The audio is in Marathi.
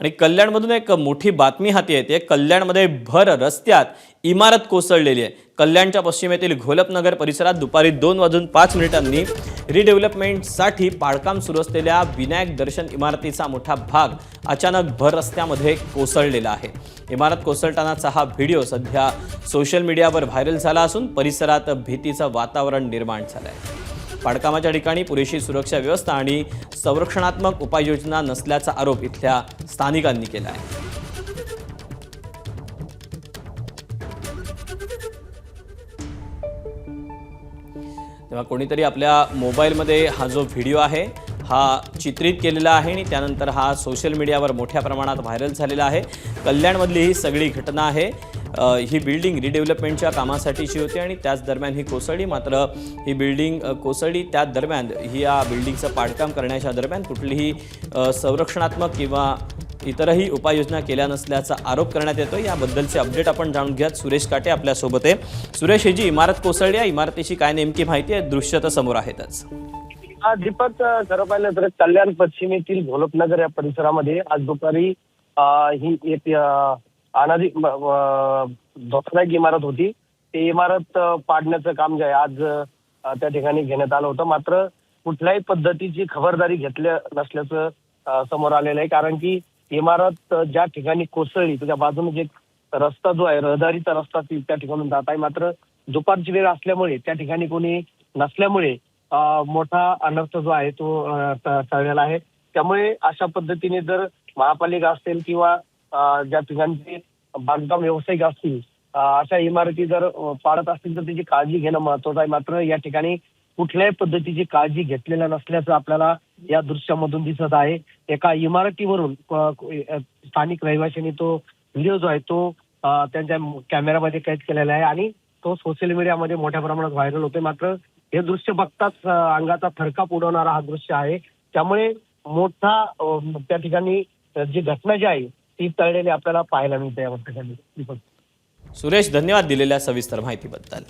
आणि कल्याणमधून एक मोठी बातमी हाती येते। कल्याणमध्ये भर रस्त्यात इमारत कोसळलेली आहे। कल्याणच्या पश्चिमेतील घोलपनगर परिसरात दुपारी 2:05 रिडेव्हलपमेंटसाठी पाडकाम सुरू असलेल्या विनायक दर्शन इमारतीचा मोठा भाग अचानक भर रस्त्यामध्ये कोसळलेला आहे। इमारत कोसळतानाचा हा व्हिडिओ सध्या सोशल मीडियावर व्हायरल झाला असून परिसरात भीतीचं वातावरण निर्माण झालं आहे। पाडकामाच्या ठिकाणी पुरेशी सुरक्षा व्यवस्था आणि संरक्षणात्मक उपाययोजना नसल्याचा आरोप इथल्या स्थानिकांनी केला आहे। तेव्हा कोणीतरी आपल्या मोबाईलमध्ये हा जो व्हिडिओ आहे हा चित्रित केलेला आहे आणि त्यानंतर हा सोशल मीडियावर मोठ्या प्रमाणात व्हायरल झालेला आहे। कल्याणमधली ही सगळी घटना आहे। ही बिल्डिंग रिडेव्हलपमेंटच्या कामासाठीची होती आणि त्याच दरम्यान ही कोसळली। मात्र ही बिल्डिंग कोसळली त्या दरम्यान या बिल्डिंगचं पाडकाम करण्याच्या दरम्यान कुठलीही संरक्षणात्मक किंवा इतरही उपाययोजना केल्या नसल्याचा आरोप करण्यात येतो। याबद्दलचे अपडेट आपण जाणून घ्यात। सुरेश काटे आपल्यासोबत आहे। सुरेश, ही जी इमारत कोसळली आहे इमारतीची काय नेमकी माहिती आहे? दृश्य तर समोर आहेतच। दीपक, खरं पाहिलं तर कल्याण पश्चिमेतील घोलपनगर या परिसरामध्ये आज दुपारी ही एक धोकादायक इमारत होती। ती इमारत पाडण्याचं काम जे आहे आज त्या ठिकाणी घेण्यात आलं होतं। मात्र कुठल्याही पद्धतीची खबरदारी घेतल्या नसल्याचं समोर आलेलं आहे। कारण की इमारत ज्या ठिकाणी कोसळली त्याच्या बाजूने जे रस्ता जो आहे रहदारीचा रस्ता त्या ठिकाणून जात आहे। मात्र दुपारची वेळ असल्यामुळे त्या ठिकाणी कोणी नसल्यामुळे मोठा अनर्थ जो आहे तो टळलेला आहे। त्यामुळे अशा पद्धतीने जर महापालिका असेल किंवा ज्या ठिकाणचे बांधकाम व्यावसायिक असतील अशा इमारती जर पाडत असतील तर त्याची काळजी घेणं महत्वाचं आहे। मात्र या ठिकाणी कुठल्याही पद्धतीची काळजी घेतलेल्या नसल्याचं आपल्याला या दृश्यामधून दिसत आहे। एका इमारतीवरून स्थानिक रहिवाशांनी तो व्हिडिओ जो आहे तो त्यांच्या कॅमेरामध्ये कैद केलेला आहे आणि तो सोशल मीडियामध्ये मोठ्या प्रमाणात व्हायरल होतोय। मात्र हे दृश्य बघताच अंगाचा थरकाप उडवणारा हा दृश्य आहे। त्यामुळे मोठा त्या ठिकाणी जी घटना जी आहे ती टळलेली आपल्याला पाहायला मिळते या ठिकाणी। सुरेश, धन्यवाद दिलेल्या सविस्तर माहितीबद्दल।